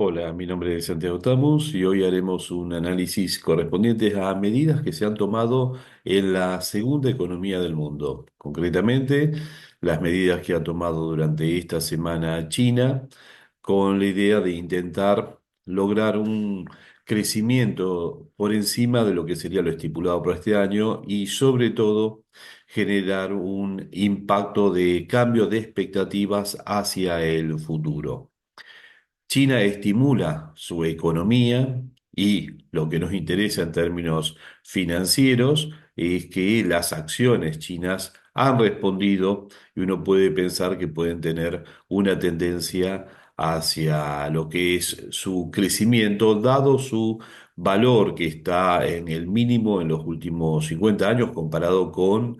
Hola, mi nombre es Santiago Tamus y hoy haremos un análisis correspondiente a medidas que se han tomado en la segunda economía del mundo. Concretamente, las medidas que ha tomado durante esta semana China con la idea de intentar lograr un crecimiento por encima de lo que sería lo estipulado para este año y sobre todo generar un impacto de cambio de expectativas hacia el futuro. China estimula su economía y lo que nos interesa en términos financieros es que las acciones chinas han respondido y uno puede pensar que pueden tener una tendencia hacia lo que es su crecimiento, dado su valor que está en el mínimo en los últimos 50 años comparado con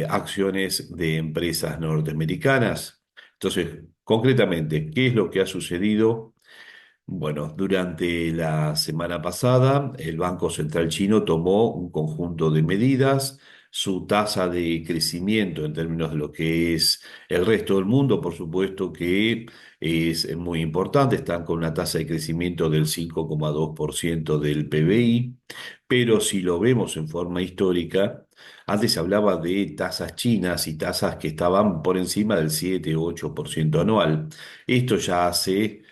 acciones de empresas norteamericanas. Entonces, concretamente, ¿qué es lo que ha sucedido? Bueno, durante la semana pasada, el Banco Central chino tomó un conjunto de medidas. Su tasa de crecimiento en términos de lo que es el resto del mundo, por supuesto que es muy importante. Están con una tasa de crecimiento del 5,2% del PBI, pero si lo vemos en forma histórica, antes se hablaba de tasas chinas y tasas que estaban por encima del 7-8% anual. Esto ya hace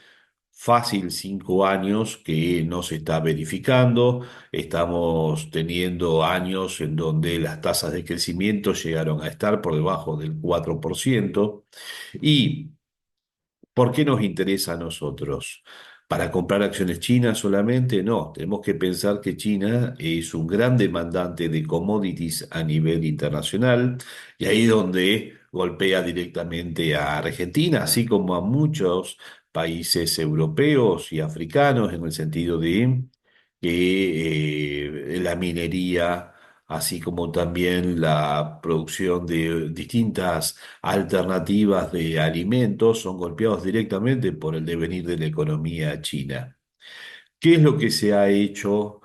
fácil 5 años que no se está verificando. Estamos teniendo años en donde las tasas de crecimiento llegaron a estar por debajo del 4%. ¿Y por qué nos interesa a nosotros? ¿Para comprar acciones chinas solamente? No, tenemos que pensar que China es un gran demandante de commodities a nivel internacional y ahí es donde golpea directamente a Argentina, así como a muchos países europeos y africanos, en el sentido de que la minería, así como también la producción de distintas alternativas de alimentos, son golpeados directamente por el devenir de la economía china. ¿Qué es lo que se ha hecho?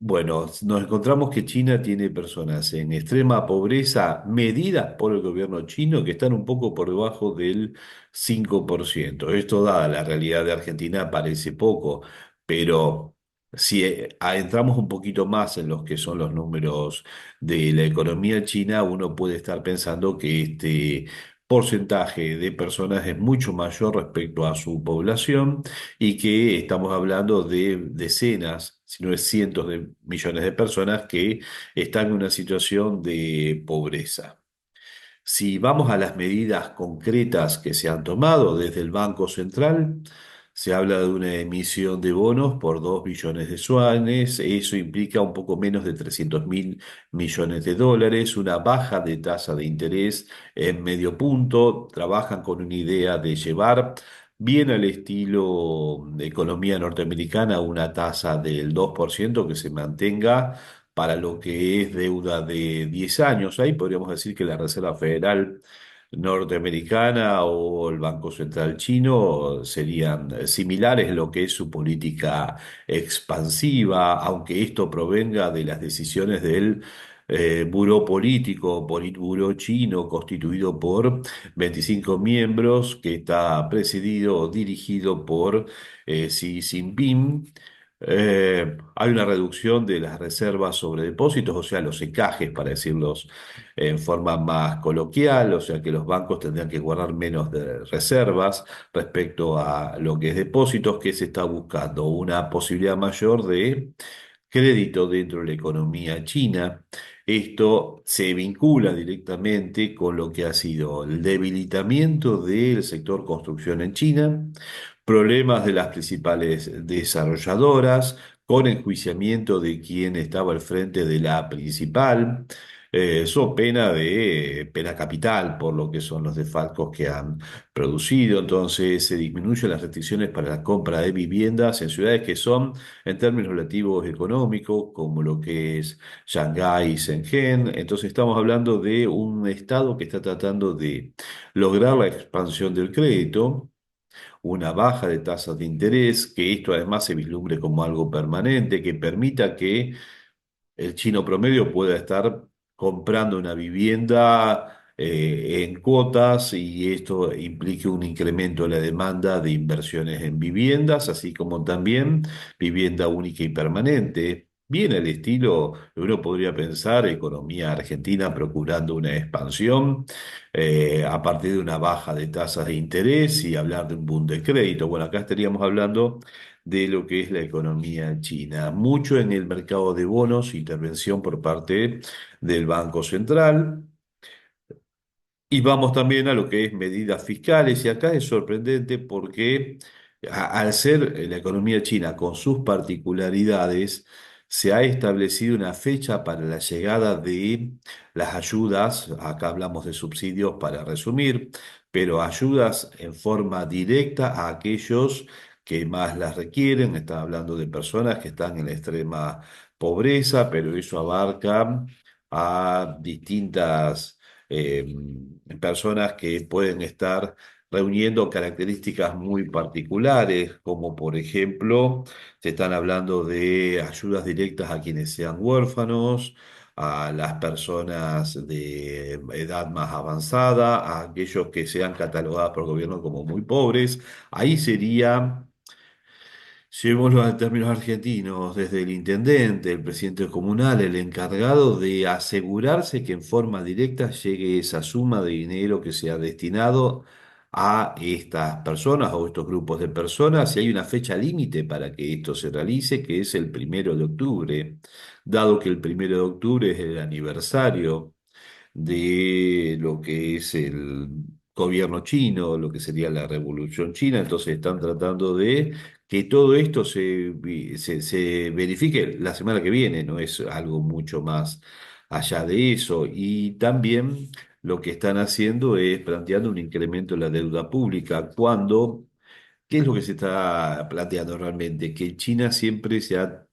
Bueno, nos encontramos que China tiene personas en extrema pobreza medidas por el gobierno chino que están un poco por debajo del 5%. Esto, dada la realidad de Argentina, parece poco, pero si entramos un poquito más en los que son los números de la economía china, uno puede estar pensando que este porcentaje de personas es mucho mayor respecto a su población y que estamos hablando de decenas, si no es cientos de millones de personas que están en una situación de pobreza. Si vamos a las medidas concretas que se han tomado desde el Banco Central, se habla de una emisión de bonos por 2 billones de yuanes, eso implica un poco menos de 300.000 millones de dólares, una baja de tasa de interés en medio punto, trabajan con una idea de llevar bien al estilo de economía norteamericana una tasa del 2% que se mantenga para lo que es deuda de 10 años. Ahí podríamos decir que la Reserva Federal norteamericana o el Banco Central chino serían similares en lo que es su política expansiva, aunque esto provenga de las decisiones del buró político, Politburó chino, constituido por 25 miembros, que está presidido o dirigido por Xi Jinping. Hay una reducción de las reservas sobre depósitos, o sea, los encajes, para decirlos en forma más coloquial, o sea, que los bancos tendrían que guardar menos de reservas respecto a lo que es depósitos, que se está buscando una posibilidad mayor de crédito dentro de la economía china. Esto se vincula directamente con lo que ha sido el debilitamiento del sector construcción en China, problemas de las principales desarrolladoras, con enjuiciamiento de quien estaba al frente de la principal. Son pena capital por lo que son los desfalcos que han producido. Entonces se disminuyen las restricciones para la compra de viviendas en ciudades que son, en términos relativos económicos, como lo que es Shanghái y Shenzhen. Entonces estamos hablando de un estado que está tratando de lograr la expansión del crédito, una baja de tasas de interés, que esto además se vislumbre como algo permanente, que permita que el chino promedio pueda estar comprando una vivienda en cuotas y esto implique un incremento en la demanda de inversiones en viviendas, así como también vivienda única y permanente. Bien al estilo, uno podría pensar, economía argentina procurando una expansión a partir de una baja de tasas de interés y hablar de un boom de crédito. Bueno, acá estaríamos hablando de lo que es la economía china. Mucho en el mercado de bonos, intervención por parte del Banco Central. Y vamos también a lo que es medidas fiscales, y acá es sorprendente porque al ser la economía china con sus particularidades, se ha establecido una fecha para la llegada de las ayudas, acá hablamos de subsidios para resumir, pero ayudas en forma directa a aquellos que más las requieren, está hablando de personas que están en la extrema pobreza, pero eso abarca a distintas eh, personas que pueden estar reuniendo características muy particulares, como por ejemplo, se están hablando de ayudas directas a quienes sean huérfanos, a las personas de edad más avanzada, a aquellos que sean catalogados por el gobierno como muy pobres. Ahí sería. Llevémoslo a términos argentinos, desde el intendente, el presidente comunal, el encargado de asegurarse que en forma directa llegue esa suma de dinero que sea destinado a estas personas o estos grupos de personas, y hay una fecha límite para que esto se realice, que es el 1 de octubre, dado que el 1 de octubre es el aniversario de lo que es el gobierno chino, lo que sería la revolución china, entonces están tratando de que todo esto se verifique la semana que viene, no es algo mucho más allá de eso. Y también lo que están haciendo es planteando un incremento en la deuda pública, cuando, ¿qué es lo que se está planteando realmente? Que China siempre se ha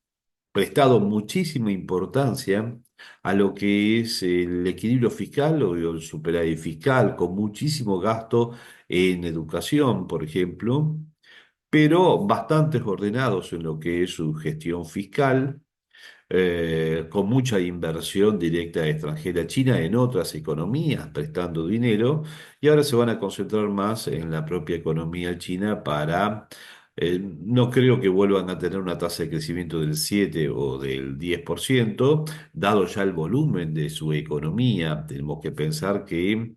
prestado muchísima importancia a lo que es el equilibrio fiscal o el superávit fiscal, con muchísimo gasto en educación, por ejemplo, pero bastante ordenados en lo que es su gestión fiscal, con mucha inversión directa extranjera china en otras economías, prestando dinero, y ahora se van a concentrar más en la propia economía china para, no creo que vuelvan a tener una tasa de crecimiento del 7 o del 10%, dado ya el volumen de su economía. Tenemos que pensar que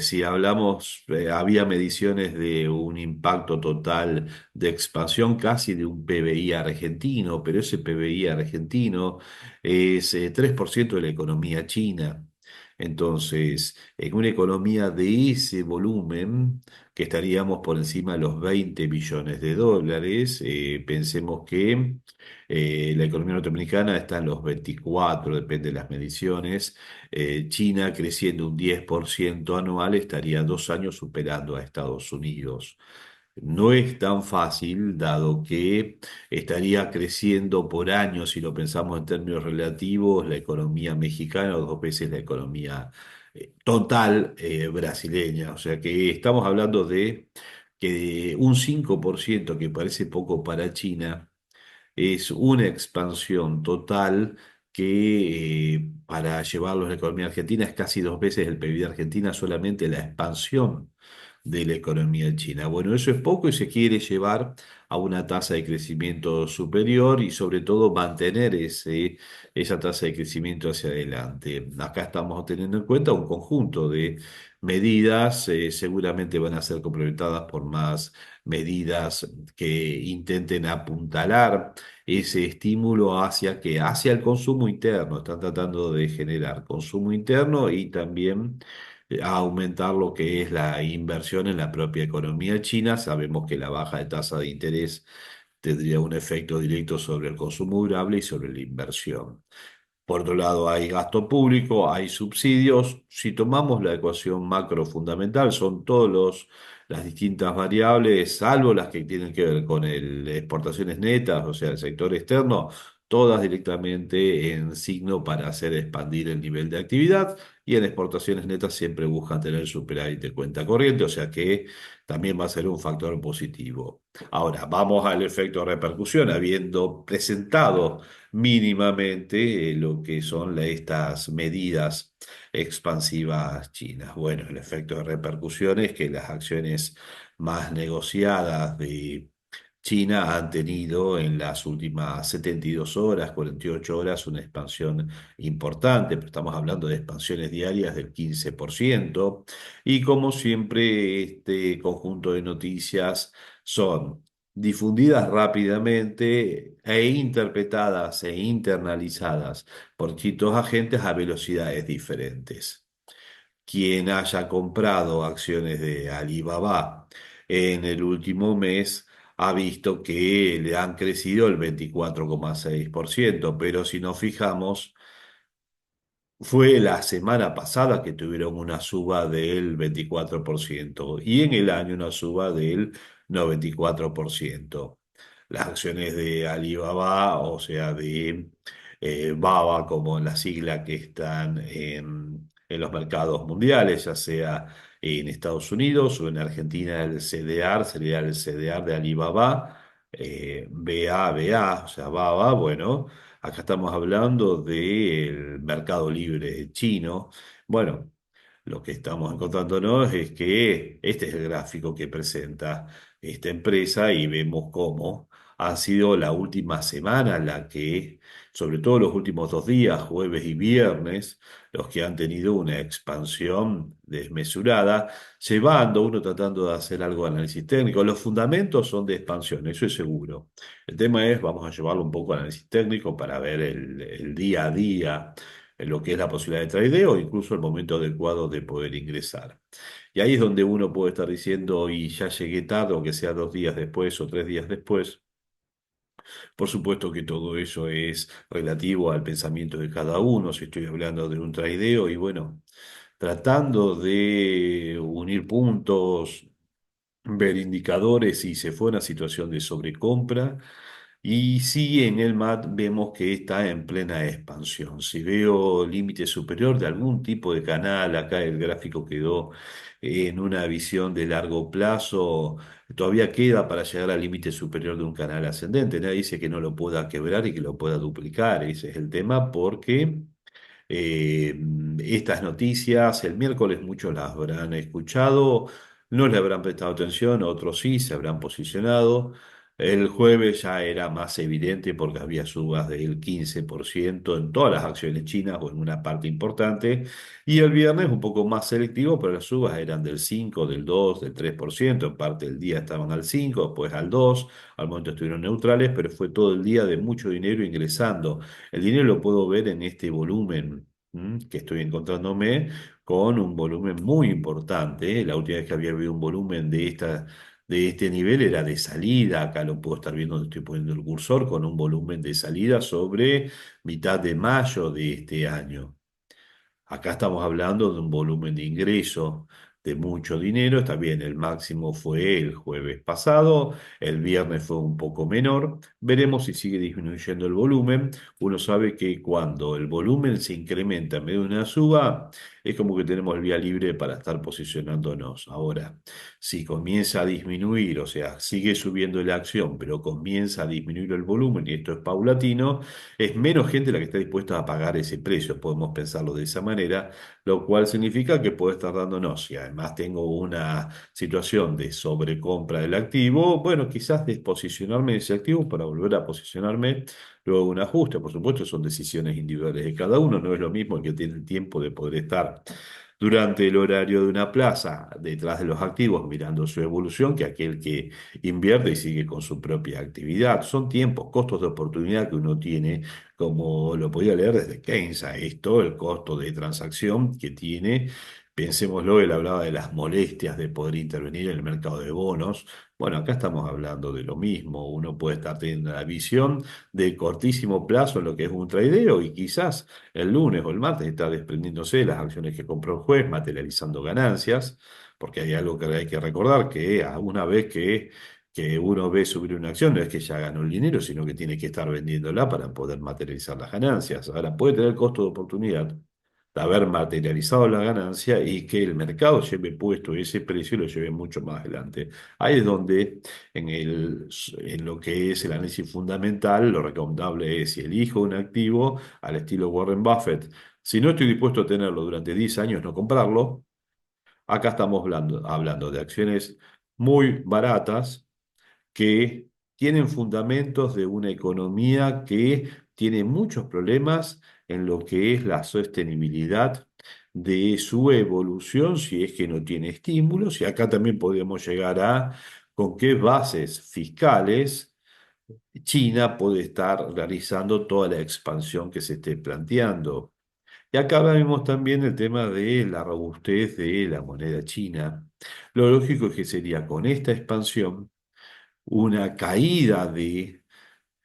si hablamos, había mediciones de un impacto total de expansión casi de un PBI argentino, pero ese PBI argentino es 3% de la economía china. Entonces, en una economía de ese volumen, que estaríamos por encima de los 20 billones de dólares, pensemos que la economía norteamericana está en los 24, depende de las mediciones. China creciendo un 10% anual estaría 2 años superando a Estados Unidos. No es tan fácil, dado que estaría creciendo por año, si lo pensamos en términos relativos, la economía mexicana o 2 veces la economía total brasileña. O sea que estamos hablando de que un 5% que parece poco para China es una expansión total que para llevarlos a la economía argentina es casi 2 veces el PIB de Argentina, solamente la expansión de la economía china. Bueno, eso es poco y se quiere llevar a una tasa de crecimiento superior y sobre todo mantener esa tasa de crecimiento hacia adelante. Acá estamos teniendo en cuenta un conjunto de medidas, seguramente van a ser complementadas por más medidas que intenten apuntalar ese estímulo hacia el consumo interno. Están tratando de generar consumo interno y también a aumentar lo que es la inversión en la propia economía china. Sabemos que la baja de tasa de interés tendría un efecto directo sobre el consumo durable y sobre la inversión. Por otro lado, hay gasto público, hay subsidios. Si tomamos la ecuación macro fundamental, son las distintas variables, salvo las que tienen que ver con exportaciones netas, o sea, el sector externo. todas directamente en signo para hacer expandir el nivel de actividad y en exportaciones netas siempre buscan tener superávit de cuenta corriente, o sea que también va a ser un factor positivo. Ahora, vamos al efecto de repercusión, habiendo presentado mínimamente lo que son estas medidas expansivas chinas. Bueno, el efecto de repercusión es que las acciones más negociadas de China han tenido en las últimas 72 horas, 48 horas, una expansión importante, pero estamos hablando de expansiones diarias del 15%, y como siempre, este conjunto de noticias son difundidas rápidamente e interpretadas e internalizadas por distintos agentes a velocidades diferentes. Quien haya comprado acciones de Alibaba en el último mes ha visto que le han crecido el 24,6%, pero si nos fijamos, fue la semana pasada que tuvieron una suba del 24% y en el año una suba del 94%. Las acciones de Alibaba, o sea, de BABA, como en la sigla que están en los mercados mundiales, ya sea en Estados Unidos o en Argentina, el CDR, sería el CDR de Alibaba, BABA, o sea, BABA, bueno. Acá estamos hablando del mercado libre chino. Bueno, lo que estamos encontrándonos es que este es el gráfico que presenta esta empresa y vemos cómo ha sido la última semana la que, sobre todo los últimos 2 días, jueves y viernes, los que han tenido una expansión desmesurada, llevando uno tratando de hacer algo de análisis técnico. Los fundamentos son de expansión, eso es seguro. El tema es, vamos a llevarlo un poco al análisis técnico para ver el día a día, en lo que es la posibilidad de tradeo o incluso el momento adecuado de poder ingresar. Y ahí es donde uno puede estar diciendo, y ya llegué tarde, o que sea 2 días después o 3 días después. Por supuesto que todo eso es relativo al pensamiento de cada uno, si estoy hablando de un tradeo, y bueno, tratando de unir puntos, ver indicadores si se fue una situación de sobrecompra y sí, en el MAT vemos que está en plena expansión. Si veo límite superior de algún tipo de canal, acá el gráfico quedó en una visión de largo plazo, todavía queda para llegar al límite superior de un canal ascendente. Nadie dice que no lo pueda quebrar y que lo pueda duplicar. Ese es el tema porque eh, estas noticias, el miércoles muchos las habrán escuchado, no le habrán prestado atención, otros sí se habrán posicionado. El jueves ya era más evidente porque había subas del 15% en todas las acciones chinas o en una parte importante. Y el viernes un poco más selectivo, pero las subas eran del 5, del 2, del 3%. En parte del día estaban al 5, después al 2, al momento estuvieron neutrales, pero fue todo el día de mucho dinero ingresando. El dinero lo puedo ver en este volumen que estoy encontrándome con un volumen muy importante. La última vez que había habido un volumen de este nivel era de salida. Acá lo puedo estar viendo donde estoy poniendo el cursor con un volumen de salida sobre mitad de mayo de este año. Acá estamos hablando de un volumen de ingreso de mucho dinero. Está bien, el máximo fue el jueves pasado, el viernes fue un poco menor. Veremos si sigue disminuyendo el volumen. Uno sabe que cuando el volumen se incrementa en medio de una suba, es como que tenemos vía libre para estar posicionándonos. Ahora, si comienza a disminuir, o sea, sigue subiendo la acción, pero comienza a disminuir el volumen, y esto es paulatino, es menos gente la que está dispuesta a pagar ese precio, podemos pensarlo de esa manera, lo cual significa que puede estar dándonos, si además tengo una situación de sobrecompra del activo, bueno, quizás desposicionarme de ese activo para volver a posicionarme luego de un ajuste. Por supuesto, son decisiones individuales de cada uno, no es lo mismo el que tiene el tiempo de poder estar durante el horario de una plaza detrás de los activos mirando su evolución que aquel que invierte y sigue con su propia actividad. Son tiempos, costos de oportunidad que uno tiene, como lo podía leer desde Keynes a esto, el costo de transacción que tiene. Pensémoslo, él hablaba de las molestias de poder intervenir en el mercado de bonos. Bueno, acá estamos hablando de lo mismo. Uno puede estar teniendo la visión de cortísimo plazo en lo que es un tradeo y quizás el lunes o el martes está desprendiéndose de las acciones que compró el juez, materializando ganancias, porque hay algo que hay que recordar, que una vez que uno ve subir una acción, no es que ya ganó el dinero, sino que tiene que estar vendiéndola para poder materializar las ganancias. Ahora, puede tener costo de oportunidad de haber materializado la ganancia y que el mercado lleve puesto ese precio y lo lleve mucho más adelante. Ahí es donde en lo que es el análisis fundamental, lo recomendable es si elijo un activo al estilo Warren Buffett, si no estoy dispuesto a tenerlo durante 10 años, no comprarlo. Acá estamos hablando de acciones muy baratas que tienen fundamentos de una economía que tiene muchos problemas en lo que es la sostenibilidad de su evolución, si es que no tiene estímulos, y acá también podemos llegar a con qué bases fiscales China puede estar realizando toda la expansión que se esté planteando. Y acá vemos también el tema de la robustez de la moneda china. Lo lógico es que sería con esta expansión una caída de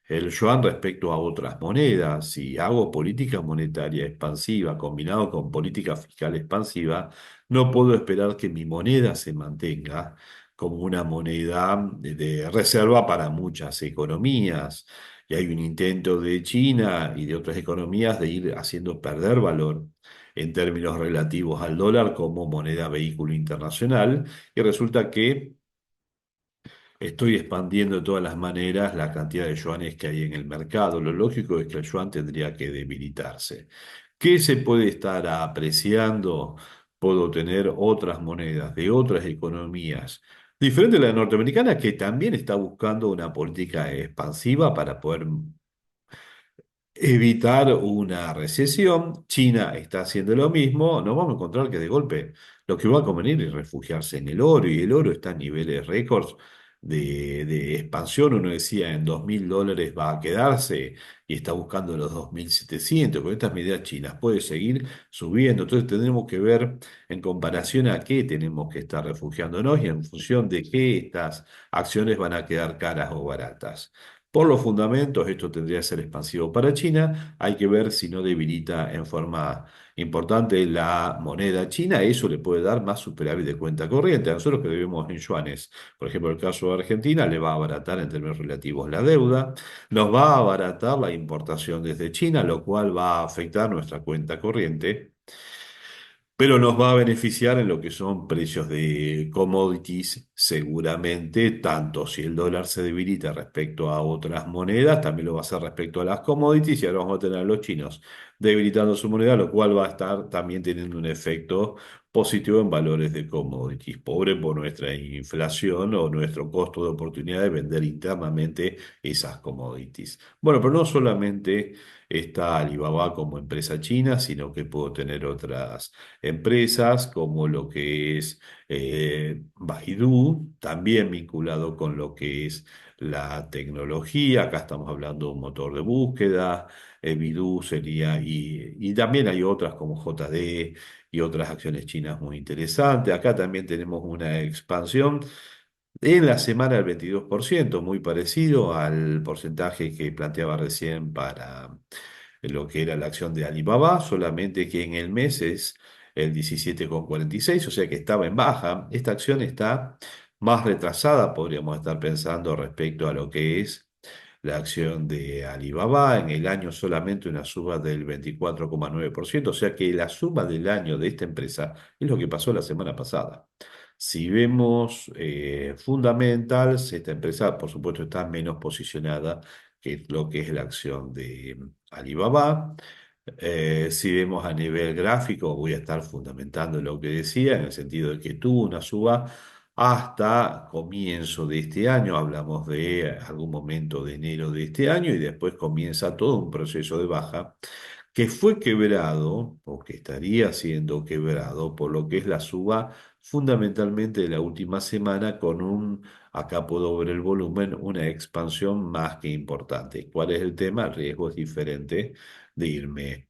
el yuan respecto a otras monedas. Si hago política monetaria expansiva combinado con política fiscal expansiva, no puedo esperar que mi moneda se mantenga como una moneda de reserva para muchas economías. Y hay un intento de China y de otras economías de ir haciendo perder valor en términos relativos al dólar como moneda vehículo internacional. Y resulta que estoy expandiendo de todas las maneras la cantidad de yuanes que hay en el mercado. Lo lógico es que el yuan tendría que debilitarse. ¿Qué se puede estar apreciando? Puedo tener otras monedas de otras economías, diferente de la norteamericana, que también está buscando una política expansiva para poder evitar una recesión. China está haciendo lo mismo. Nos vamos a encontrar que de golpe lo que va a convenir es refugiarse en el oro y el oro está a niveles récords de expansión. Uno decía en $2.000 va a quedarse y está buscando los 2.700. Con estas medidas chinas puede seguir subiendo. Entonces tendremos que ver en comparación a qué tenemos que estar refugiándonos y en función de qué estas acciones van a quedar caras o baratas. Por los fundamentos, esto tendría que ser expansivo para China. Hay que ver si no debilita en forma importante la moneda china. Eso le puede dar más superávit de cuenta corriente. A nosotros que debemos en yuanes, por ejemplo, el caso de Argentina, le va a abaratar en términos relativos la deuda. Nos va a abaratar la importación desde China, lo cual va a afectar nuestra cuenta corriente, pero nos va a beneficiar en lo que son precios de commodities, seguramente, tanto si el dólar se debilita respecto a otras monedas, también lo va a hacer respecto a las commodities, y ahora vamos a tener a los chinos debilitando su moneda, lo cual va a estar también teniendo un efecto positivo en valores de commodities, pobre por nuestra inflación o nuestro costo de oportunidad de vender internamente esas commodities. Bueno, pero no solamente está Alibaba como empresa china, sino que puedo tener otras empresas como lo que es Baidu, también vinculado con lo que es la tecnología. Acá estamos hablando de un motor de búsqueda. Baidu sería, y también hay otras como JD y otras acciones chinas muy interesantes. Acá también tenemos una expansión en la semana del 22%, muy parecido al porcentaje que planteaba recién para lo que era la acción de Alibaba, solamente que en el mes es el 17,46, o sea que estaba en baja. Esta acción está más retrasada, podríamos estar pensando respecto a lo que es la acción de Alibaba. En el año solamente una suba del 24,9%, o sea que la suma del año de esta empresa es lo que pasó la semana pasada. Si vemos fundamentals, esta empresa por supuesto está menos posicionada que lo que es la acción de Alibaba. Si vemos a nivel gráfico, voy a estar fundamentando lo que decía, en el sentido de que tuvo una suba hasta comienzo de este año, hablamos de algún momento de enero de este año, y después comienza todo un proceso de baja que fue quebrado o que estaría siendo quebrado por lo que es la suba fundamentalmente de la última semana con acá puedo ver el volumen, una expansión más que importante. ¿Cuál es el tema? El riesgo es diferente de irme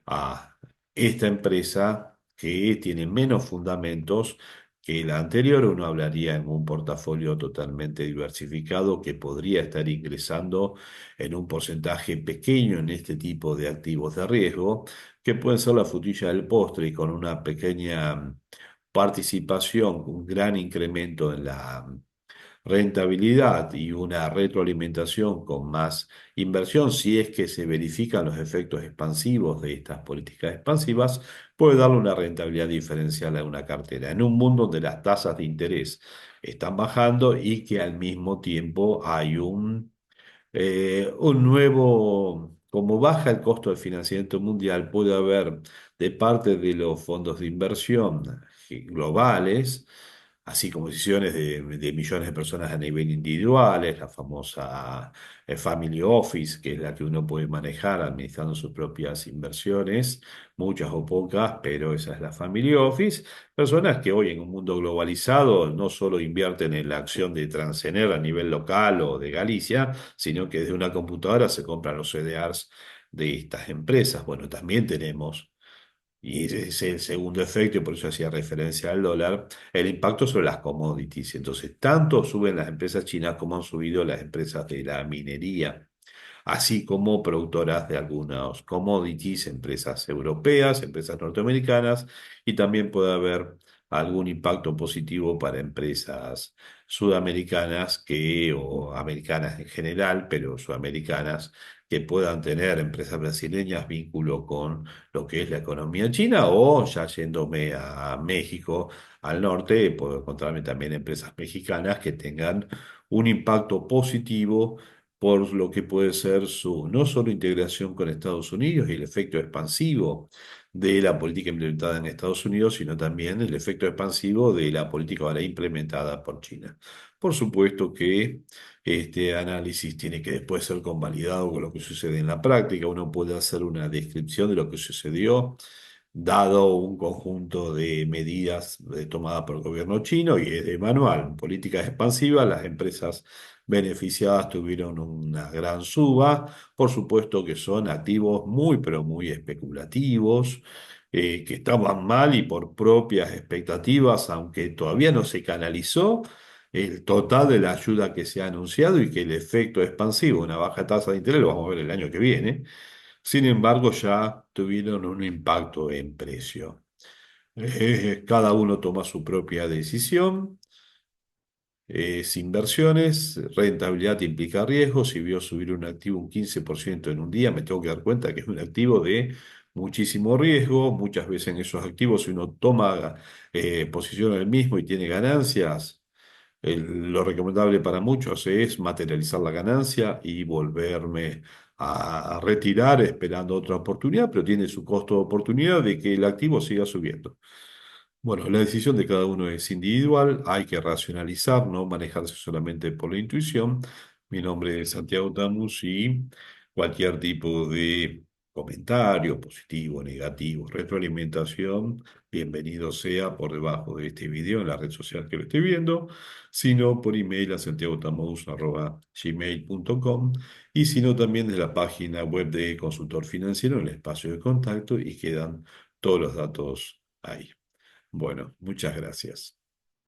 a esta empresa que tiene menos fundamentos que la anterior. Uno hablaría en un portafolio totalmente diversificado que podría estar ingresando en un porcentaje pequeño en este tipo de activos de riesgo, que pueden ser la frutilla del postre y con una pequeña participación, un gran incremento en la rentabilidad y una retroalimentación con más inversión, si es que se verifican los efectos expansivos de estas políticas expansivas, puede darle una rentabilidad diferencial a una cartera. En un mundo donde las tasas de interés están bajando y que al mismo tiempo hay un nuevo, como baja el costo del financiamiento mundial, puede haber de parte de los fondos de inversión globales, así como decisiones de millones de personas a nivel individuales, la famosa Family Office, que es la que uno puede manejar administrando sus propias inversiones, muchas o pocas, pero esa es la Family Office. Personas que hoy en un mundo globalizado no solo invierten en la acción de Transener a nivel local o de Galicia, sino que desde una computadora se compran los CDRs de estas empresas. Bueno, también tenemos, y ese es el segundo efecto, y por eso hacía referencia al dólar, el impacto sobre las commodities. Entonces, tanto suben las empresas chinas como han subido las empresas de la minería, así como productoras de algunos commodities, empresas europeas, empresas norteamericanas, y también puede haber algún impacto positivo para empresas sudamericanas o americanas en general, pero sudamericanas, que puedan tener empresas brasileñas vínculo con lo que es la economía china, o ya yéndome a México, al norte, puedo encontrarme también empresas mexicanas que tengan un impacto positivo por lo que puede ser su no solo integración con Estados Unidos y el efecto expansivo de la política implementada en Estados Unidos, sino también el efecto expansivo de la política ahora implementada por China. Por supuesto que este análisis tiene que después ser convalidado con lo que sucede en la práctica. Uno puede hacer una descripción de lo que sucedió dado un conjunto de medidas tomadas por el gobierno chino y es de manual. Políticas expansivas, las empresas beneficiadas tuvieron una gran suba. Por supuesto que son activos muy, pero muy especulativos, que estaban mal y por propias expectativas, aunque todavía no se canalizó el total de la ayuda que se ha anunciado y que el efecto expansivo, una baja tasa de interés, lo vamos a ver el año que viene. Sin embargo, ya tuvieron un impacto en precio. Cada uno toma su propia decisión. Inversiones, rentabilidad implica riesgo. Si vio subir un activo un 15% en un día, me tengo que dar cuenta que es un activo de muchísimo riesgo. Muchas veces en esos activos, si uno toma posición en el mismo y tiene ganancias, lo recomendable para muchos es materializar la ganancia y volverme a retirar esperando otra oportunidad, pero tiene su costo de oportunidad de que el activo siga subiendo. Bueno, la decisión de cada uno es individual, hay que racionalizar, no manejarse solamente por la intuición. Mi nombre es Santiago Tamus y cualquier tipo de comentario, positivo, negativo, retroalimentación, bienvenido sea por debajo de este video en la red social que lo esté viendo, sino por email a santiagotamus@gmail.com, y sino también de la página web de Consultor Financiero en el espacio de contacto, y quedan todos los datos ahí. Bueno, muchas gracias.